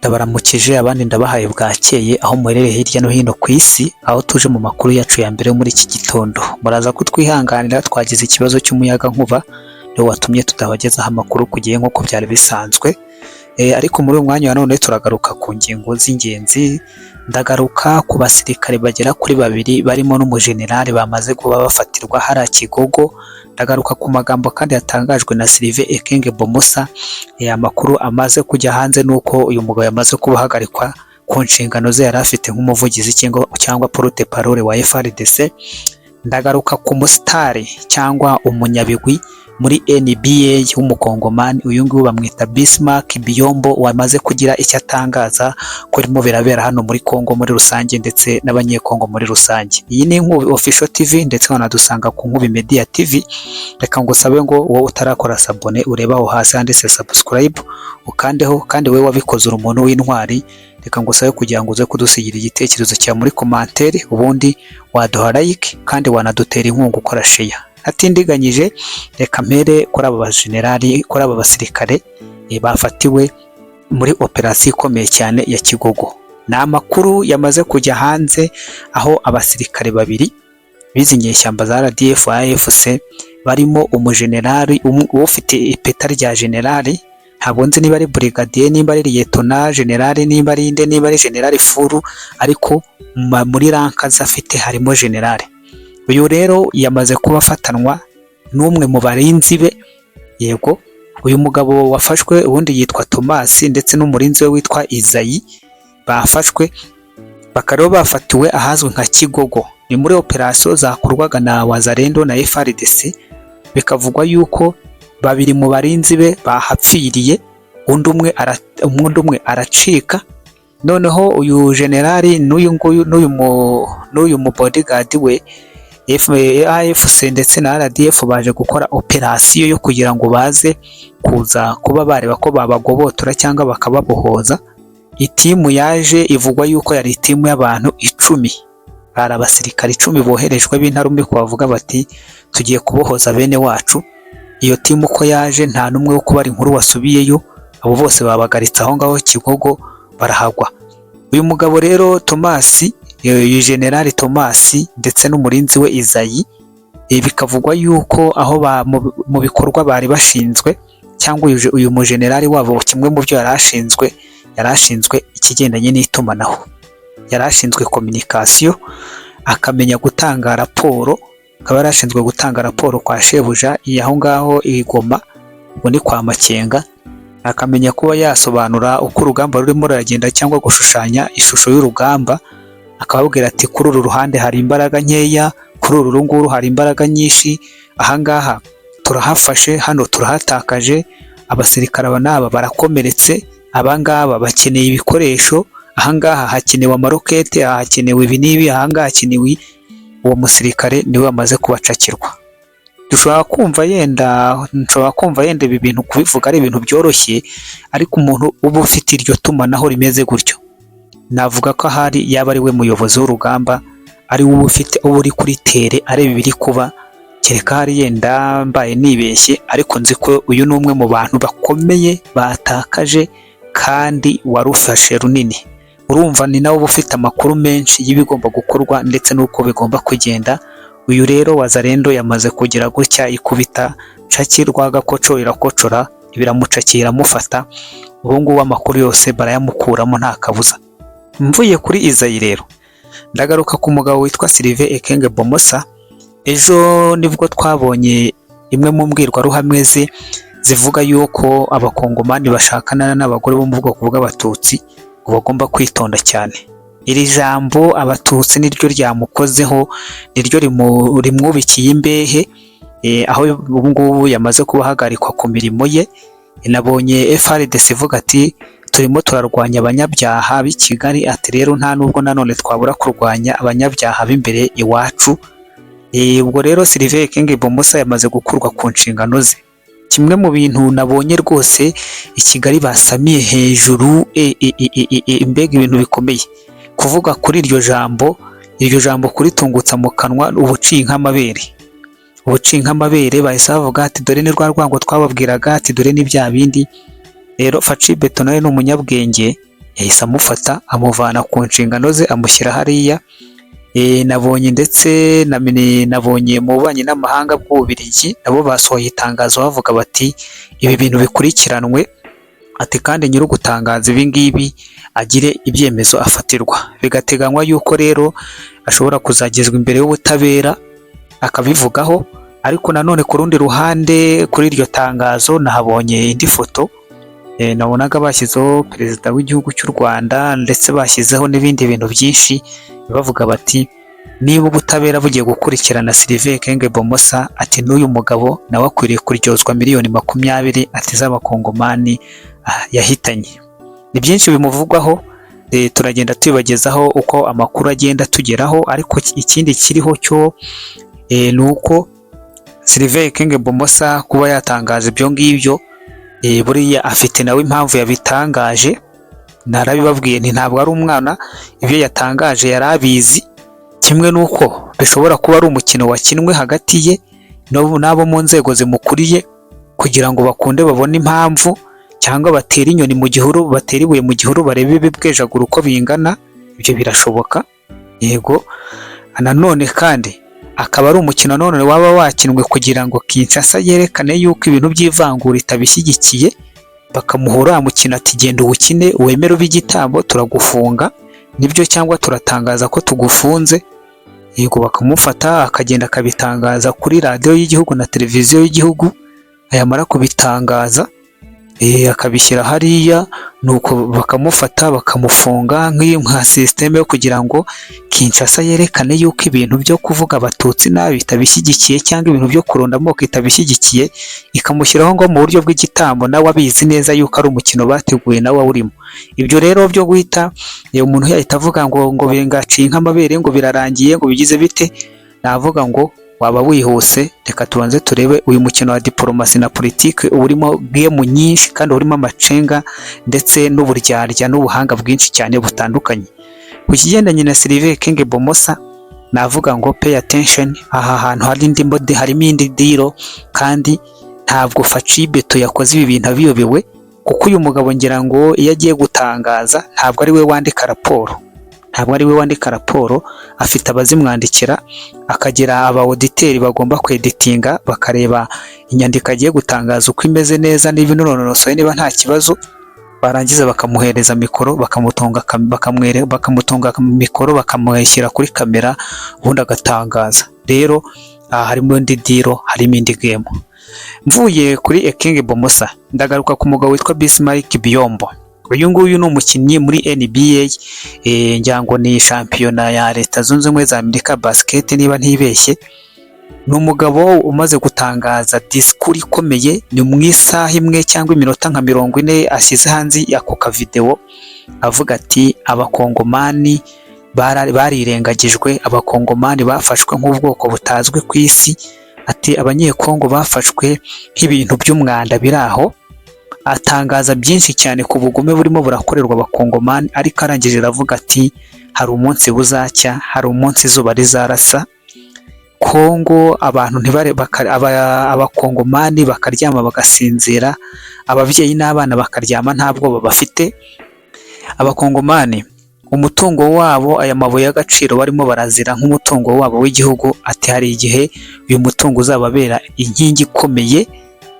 Ndabaramukije abandi ndabahaye bwakeye aho muherereye hirya no hino ku isi, aho tuje mu makuru yacu ya mbere muri iki gitondo. Muraza kutwihanganira, twagize ikibazo cy'umuyaga nkuba niwo watumye tutabagezaho amakuru ku gihe nk'uko byari bisanzwe. Ariko muri uyu mwanya wa none turagaruka ku ngingo z'ingenzi. Ndagaruka ku basirikare bagera kuri 2 barimo n'umujenerali bamaze kuba bafatirwa hariya Kigogo. Ndagaruka ku magambo kandi yatangajwe na Sylvain Ekenge Bomosa. Amakuru amaze kujya hanze nuko uyu mugabo yamaze kubahagarikwa ku nshingano ze yari afite nk'umuvugizi cyangwa porte parole wa FARDC. Ndagaruka ku musitari cyangwa umunyabigwi muri NBA w'umukongomani, uyu nguyu bamwita Bismarck Biyombo, wamaze kugira icyo atangaza ko irimo birabera hano muri Kongo muri rusange ndetse n'abanyekongo muri rusange. Iyi ni Nkubi Official TV ndetse wanadusanga ku Nkubi Media TV. Reka ngusabe ngo wowe utarakora sabone ureba aho hasi handitse subscribe ukandeho, kandi wowe wabikoze uri umuntu w'intwari, reka ngusabe kugira ngo uze kudusigira igitekerezo cyawe muri commentaire, ubundi waduha like kandi wanadutera inkunga ukora share. Atindiganyije reka mpere kuri aba bajenerali, kuri aba basirikare bafatiwe muri operasiyo ikomeye cyane ya Kigogo. Ni amakuru yamaze kujya hanze aho abasirikare 2 bizi nyeshyamba za RDF AFC barimo umujenerali ufite ipeta rya generali, ntabwo nzi niba ari brigadier, niba ari lieutenant general, niba ari inde, niba ari general furu, ariko muri rankaza afite harimo generali. Uyu rero yamaze kuba afatanwa n'umwe mu barinzi be. Yego, uyu mugabo wafashwe ubundi yitwa Thomas ndetse n'umurinzi we witwa Izayi, bafashwe bakaba bafatiwe ahazwi nka Kigogo. Ni muri operasiyo zakorwaga na Wazalendo na FARDC. Bikavugwa yuko 2 mu barinzi be bahapfiriye, undi umwe aracika. Noneho uyu generali n'uyu mu bodyguard we AFC ndetse na RDF baje gukora operasiyo yo kugira ngo baze kuza kuba bareba ko babagobotora cyangwa bakababohoza. Itimu yaje ivugwa yuko yari itimu y'abantu 10. Hari abasirikari 10 boherejwe b'intarumikwa bavuga bati tugiye kubohoza bene wacu. Iyo timu ko yaje nta numwe wo kubara inkuru wasubiyeyo, abo bose babagaritse aho ngaho Kigogo barahagwa. Uyu mugabo rero Thomas, uyu general Thomas ndetse n'umurinzi we Izayi, bikavugwa yuko aho mu bikorwa bari bashinzwe cyangwa uyu mujenerali wabo, kimwe mu byo yarashinzwe ikigendanye n'itumanaho, yarashinzwe communication, akamenya gutanga raporo, akaba yarashinzwe gutanga raporo kwa shebuja aho ngaho Igoma, ngo ni kwa Makenga, akamenya kuba yasobanura uko urugamba rurimo ruragenda cyangwa gushushanya ishusho y'urugamba. Akababwira ati kuri uru ruhande hari imbaraga nkeya, kuri uru nguru hari imbaraga nyinshi, ahangaha turahafashe, hano turahatakaje, abasirikare aba barakomeretse, abangaba bakeneye ibikoresho, ahangaha hakenewe amarokete, hakenewe ibi n'ibi, ahangaha hakenewe. Uwo musirikare niwe wamaze kubacakirwa. Dushobora kumva yenda ibi bintu kubivuga ari ibintu byoroshye, ariko umuntu uba ufite iryo tumanaho rimeze gutyo, navuga ko ahari yaba ari we muyobozi w'urugamba, ari we ufite uba uri kuri tere areba ibiri kuba. Kereka hari yenda mbaye nibeshye, ariko nzi ko uyu ni umwe mu bantu bakomeye batakaje kandi warufashe runini. Urumva ni nawe ufite amakuru menshi y'ibigomba gukorwa ndetse n'uko bigomba kugenda. Uyu rero Wazalendo yamaze kugira gutya ikubita cakirwa gakoco, irakocora ibiramucakiye iramufata. Ubu ngubu amakuru yose barayamukuramo nta kabuza. Mvuye kuri Izayi rero ndagaruka ku mugabo witwa Sylvain Ekenge Bomosa. Ejo nibwo twabonye imwe mu mbwirwaruhame ze zivuga yuko abakongomani bashakana n'abagore bo mu bwoko bw'abatutsi ngo bagomba kwitonda cyane. Iri jambo abatutsi niryo ryamukozeho, niryo rimwubikiye imbehe, aho ubu ngubu yamaze kubahagarikwa ku mirimo ye. Nabonye FARDC ivuga ati turimo turarwanya abanyabyaha b'i Kigali, ati rero nta nubwo nanone twabura kurwanya abanyabyaha b'imbere iwacu. Ubwo rero Sylvain Ekenge Bomosa yamaze gukurwa ku nshingano ze. Kimwe mu bintu nabonye rwose i Kigali basamiye hejuru, mbega ibintu bikomeye kuvuga kuri iryo jambo kuritungutsa mu kanwa, ubuciye nk'amabere. Bahise bavuga ati dore ni rwa rwango twababwiraga, ati dore ni bya bindi. Rero Faci Beto nawe ni umunyabwenge, yahise amufata amuvana ku nshingano ze amushyira hariya. Nabonye ndetse nabonye mu bubanyi n'amahanga bw'Ububiligi nabo basohoye itangazo bavuga bati ibi bintu bikurikiranwe, ati kandi nyiri gutangaza ibi ngibi agire ibyemezo afatirwa. Bigateganywa yuko rero ashobora kuzagezwa imbere y'ubutabera akabivugaho. Ariko nanone ku rundi ruhande kuri iryo tangazo nahabonye indi foto, nabonaga bashyizeho perezida w'igihugu cy'u Rwanda ndetse bashyizeho n'ibindi bintu byinshi bavuga bati niba ubutabera bugiye gukurikirana Sylvain Ekenge Bomosa, ati n'uyu mugabo nawe akwiriye kuryozwa miliyoni 20 ati z'abakongomani yahitanye. Ni byinshi bimuvugwaho, turagenda tubibagezaho uko amakuru agenda tugeraho. Ariko ikindi kiriho cyo ni uko Sylvain Ekenge Bomosa kuba yatangaza ibyo ngibyo, buriya afite nawe impamvu yabitangaje. Narabibabwiye nti ntabwo ari umwana, ibyo yatangaje yarabizi, kimwe nuko bishobora kuba ari umukino wakinwe hagati ye n'abo mu nzego zimukuriye kugira ngo bakunde babone impamvu, cyangwa batera inyoni mu gihuru, batera ibuye mu gihuru barebe ibibwejagura uko bingana. Ibyo birashoboka, yego. Nanone kandi akaba ari umukino none waba wakinwe kugira ngo Kinshasa yerekane yuko ibintu by'ivangura itabishyigikiye, bakamuhora mukino ati genda uwukine wemere igitambo turagufunga, nibyo cyangwa turatangaza ko tugufunze. Yego, bakamufata akagenda akabitangaza kuri radiyo y'igihugu na televiziyo y'igihugu, ayamara kubitangaza akabishyira hariya, nuko bakamufata bakamufunga nka systeme yo kugira ngo Kinshasa yerekane yuko ibintu byo kuvuga abatutsi nabi itabishyigikiye, cyangwa ibintu byo kuronda amoko itabishyigikiye, ikamushyiraho ngo mu buryo bw'igitambo nawe abizi neza yuko ari umukino bateguye nawe urimo. Ibyo rero byo guhita umuntu yahita avuga ngo bengaciye nk'amabere, ngo birarangiye, ngo bigize bite, navuga ngo waba wihuse. Reka tubanze turebe uyu mukino wa diplomasi na politike urimo game nyinshi kandi urimo amacenga ndetse n'uburyarya n'ubuhanga bwinshi cyane butandukanye. Ku kigendanye na Sylvain Ekenge Bomosa, navuga ngo pay attention, aha hantu harimo indi deal, kandi ntabwo Facibeto yakoze ibi bintu abiyobewe, kuko uyu mugabo ngira ngo iyo agiye gutangaza ntabwo ari we wandika raporo, afite abazimwandikira, akagira aba auditeri bagomba kweditinga bakareba inyandiko agiye gutangaza uko imeze neza, niba inononosoye, niba nta kibazo, barangiza bakamuhereza mikoro, bakamutunga mikoro, bakamushyira kuri kamera, ubundi agatangaza. Rero harimo indi deal, harimo indi game. Mvuye kuri Ekenge Bomosa ndagaruka ku mugabo witwa Bismarck Biyombo. Uyu nguyu ni umukinnyi muri NBA, ngira ngo ni shampiyona ya Leta Zunze Ubumwe za Amerika basket niba ntibeshye. Ni umugabo umaze gutangaza disikuru ikomeye, ni mu isaha imwe cyangwa iminota nka 40 ashyize hanze ako ka video avuga ati abakongomani barirengagijwe, abakongomani bafashwe nk'ubwoko butazwi ku isi, ati abanyekongo bafashwe nk'ibintu by'umwanda biraho. Atangaza byinshi cyane ku bugome burimo burakorerwa abakongomani, ariko arangije aravuga ati hari umunsi buzacya, hari umunsi izuba rizarasa, Kongo abantu abakongomani bakaryama bagasinzira, ababyeyi n'abana bakaryama nta bwoba bafite. Abakongomani umutungo wabo, aya mabuye y'agaciro barimo barazira nk'umutungo wabo w'igihugu, ati hari igihe uyu mutungo uzababera inkingi ikomeye,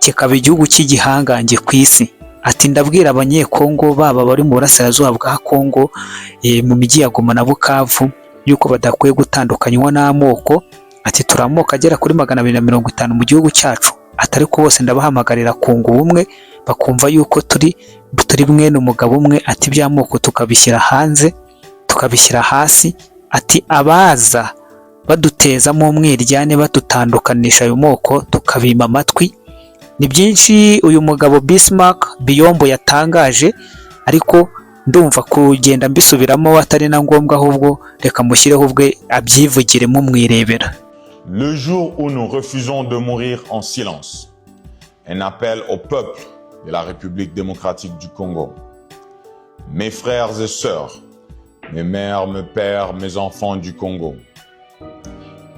kikaba igihugu cy'igihangange ku isi. Ati ndabwira abanyekongo baba bari mu burasirazuba bwa Kongo, mu mijyi ya Goma na Bukavu, yuko badakwiye gutandukanywa n'amoko. Ati turamoko agera kuri 250 mu gihugu cyacu, atari ko bose ndabahamagarira kunga ubumwe, bakumva yuko turi mwene umugabo umwe. Ati by'amoko tukabishyira hanze, tukabishyira hasi. Ati abaza badutezamo umwiryane, badutandukanisha ayo moko, tukabima amatwi. Ni byinshi uyu mugabo Bismarck Biyombo yatangaje, ariko ndumva kugenda mbisubiramo atari na ngombwa, ahubwo reka mushyireho ubwe abyivugire mu mwirebera. Le jour où nous refusons de mourir en silence, un appel au peuple de la République démocratique du Congo. Mes frères et sœurs, mes mères, mes pères, mes enfants du Congo.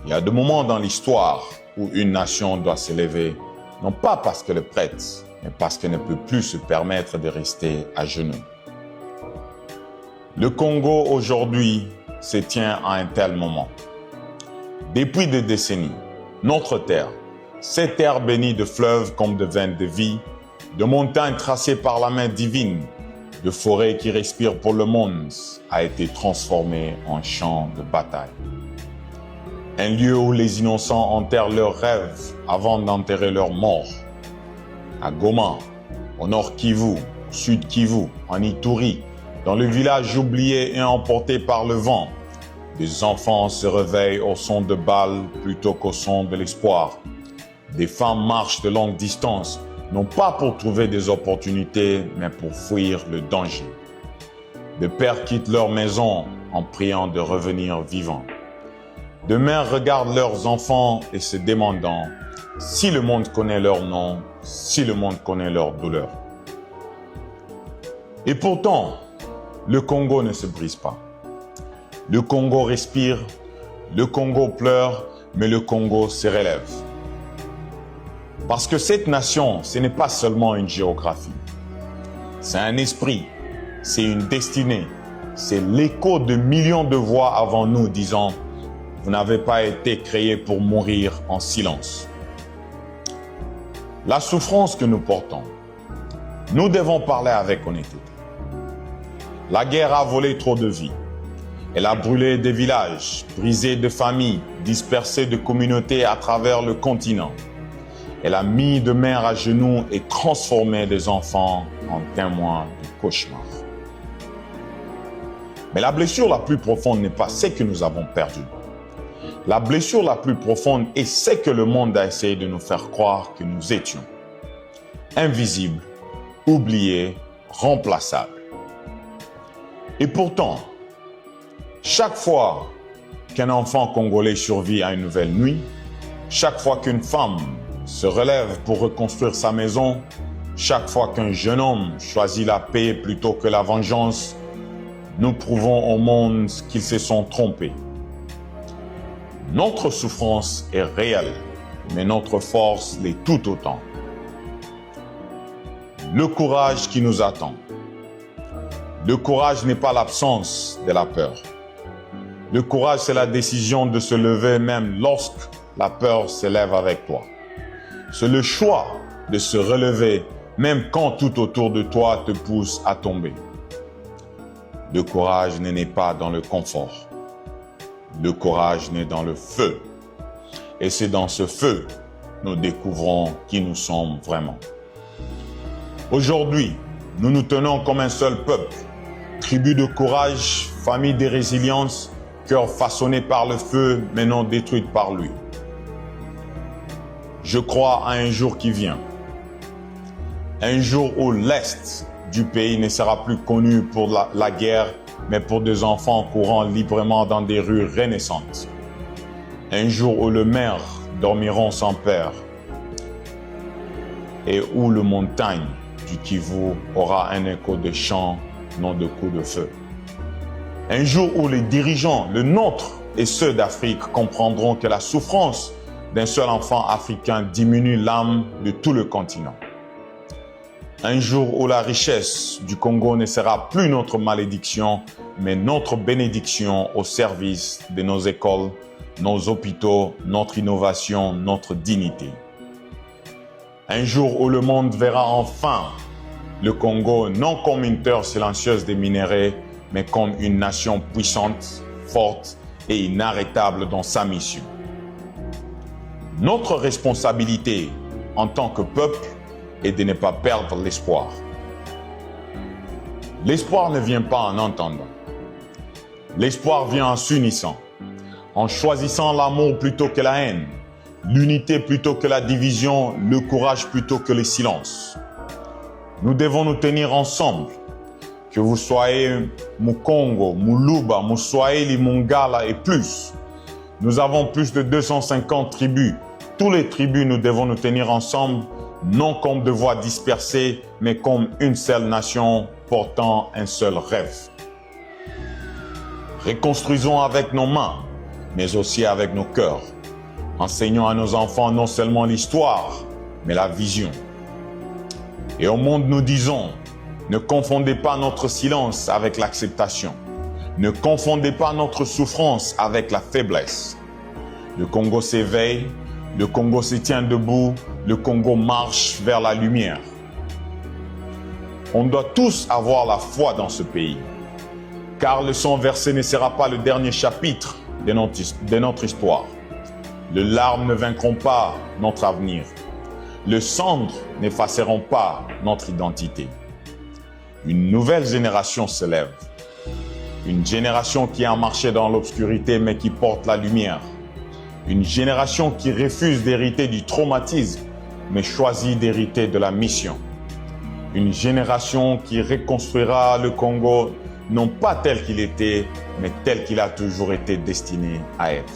Il y a des moments dans l'histoire où une nation doit s'élever, non pas parce qu'elle est prête, mais parce qu'elle ne peut plus se permettre de rester à genoux. Le Congo aujourd'hui se tient à un tel moment. Depuis des décennies, notre terre, cette terre bénie de fleuves comme de veines de vie, de montagnes tracées par la main divine, de forêts qui respirent pour le monde, a été transformée en champ de bataille. Un lieu où les innocents enterrent leurs rêves avant d'enterrer leurs morts. À Goma, au nord Kivu, au sud Kivu, en Ituri, dans le village oublié et emporté par le vent, des enfants se réveillent au son de balles plutôt qu'au son de l'espoir. Des femmes marchent de longue distance, non pas pour trouver des opportunités, mais pour fuir le danger. Des pères quittent leur maison en priant de revenir vivants. Des mères regardent leurs enfants et se demandant si le monde connaît leur nom, si le monde connaît leur douleur. Et pourtant, le Congo ne se brise pas. Le Congo respire, le Congo pleure, mais le Congo se relève. Parce que cette nation, ce n'est pas seulement une géographie. C'est un esprit, c'est une destinée, c'est l'écho de millions de voix avant nous disant « Vous n'avez pas été créés pour mourir en silence ». La souffrance que nous portons, nous devons parler avec honnêteté. La guerre a volé trop de vies. Elle a brûlé des villages, brisé des familles, dispersé des communautés à travers le continent. Elle a mis de mères à genoux et transformé des enfants en témoins de cauchemars. Mais la blessure la plus profonde n'est pas ce que nous avons perdu. La blessure la plus profonde est ce que le monde a essayé de nous faire croire que nous étions. Invisibles, oubliés, remplaçables. Et pourtant, chaque fois qu'un enfant congolais survit à une nouvelle nuit, chaque fois qu'une femme se relève pour reconstruire sa maison, chaque fois qu'un jeune homme choisit la paix plutôt que la vengeance, nous prouvons au monde qu'ils se sont trompés. Notre souffrance est réelle, mais notre force l'est tout autant. Le courage qui nous attend. Le courage n'est pas l'absence de la peur. Le courage, c'est la décision de se lever même lorsque la peur se lève avec toi. C'est le choix de se relever même quand tout autour de toi te pousse à tomber. Le courage n'est pas dans le confort. Le courage naît dans le feu. Et c'est dans ce feu que nous découvrons qui nous sommes vraiment. Aujourd'hui, nous nous tenons comme un seul peuple, tribu de courage, famille de résilience, cœur façonné par le feu mais non détruit par lui. Je crois à un jour qui vient. Un jour où l'Est du pays ne sera plus connu pour la guerre, mais pour des enfants courant librement dans des rues renaissantes. Un jour où les mers dormiront sans père et où la montagne du Kivu aura un écho de chants, non de coups de feu. Un jour où les dirigeants, le nôtre et ceux d'Afrique, comprendront que la souffrance d'un seul enfant africain diminue l'âme de tout le continent. Un jour où la richesse du Congo ne sera plus notre malédiction, mais notre bénédiction au service de nos écoles, nos hôpitaux, notre innovation, notre dignité. Un jour où le monde verra enfin le Congo non comme une terre silencieuse des minéraux, mais comme une nation puissante, forte et inarrêtable dans sa mission. Notre responsabilité en tant que peuple est de ne pas perdre l'espoir. L'espoir ne vient pas en entendant. L'espoir vient en s'unissant, en choisissant l'amour plutôt que la haine, l'unité plutôt que la division, le courage plutôt que le silence. Nous devons nous tenir ensemble, que vous soyez Mukongo, Muluba, Muswahili, Mungala et plus. Nous avons plus de 250 tribus. Tous les tribus, nous devons nous tenir ensemble, non comme de voix dispersées, mais comme une seule nation portant un seul rêve. Reconstruisons avec nos mains, mais aussi avec nos cœurs. Enseignons à nos enfants non seulement l'histoire, mais la vision. Et au monde, nous disons, Ne confondez pas notre silence avec l'acceptation. Ne confondez pas notre souffrance avec la faiblesse. Le Congo s'éveille, le Congo se tient debout, le Congo marche vers la lumière. On doit tous avoir la foi dans ce pays, car le sang versé ne sera pas le dernier chapitre de notre histoire. Les larmes ne vaincront pas notre avenir. Les cendres n'effaceront pas notre identité. Une nouvelle génération se lève. Une génération qui a marché dans l'obscurité mais qui porte la lumière. Une génération qui refuse d'hériter du traumatisme mais choisit d'hériter de la mission. Une génération qui reconstruira le Congo non pas tel qu'il était, mais tel qu'il a toujours été destiné à être.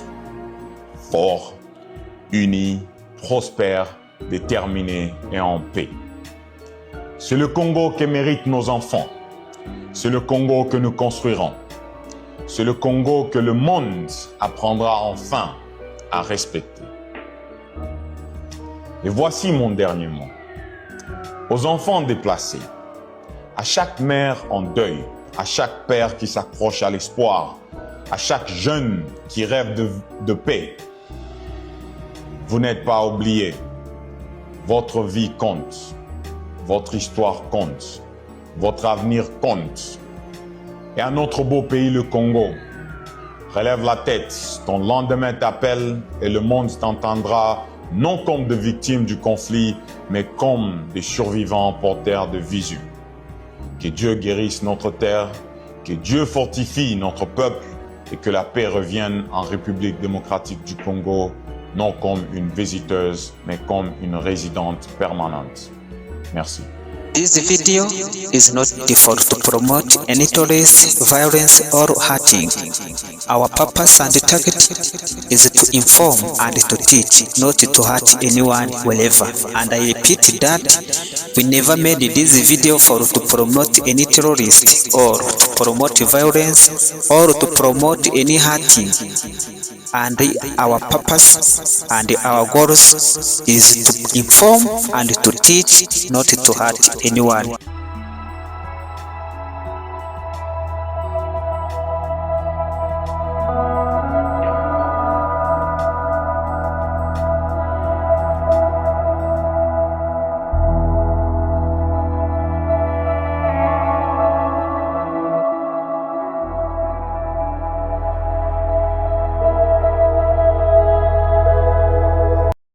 Fort, uni, prospère, déterminé et en paix. C'est le Congo que méritent nos enfants. C'est le Congo que nous construirons. C'est le Congo que le monde apprendra enfin à respecter. Et voici mon dernier mot. Aux enfants déplacés, à chaque mère en deuil, à chaque père qui s'accroche à l'espoir, à chaque jeune qui rêve de paix, vous n'êtes pas oubliés. Votre vie compte. Votre histoire compte. Votre avenir compte. Et à notre beau pays, le Congo, relève la tête. Ton lendemain t'appelle et le monde t'entendra non comme des victimes du conflit, mais comme des survivants porteurs de visu. Que Dieu guérisse notre terre, que Dieu fortifie notre peuple et que la paix revienne en République démocratique du Congo, non comme une visiteuse, mais comme une résidente permanente. Merci. This video is not default to promote any terrorist, violence or hurting. Our purpose and target is to inform and to teach, not to hurt anyone wherever. And I repeat that we never made this video to promote any terrorist or to promote violence or to promote any hurting. And our purpose and our goals is to inform and to teach, not to hurt anyone.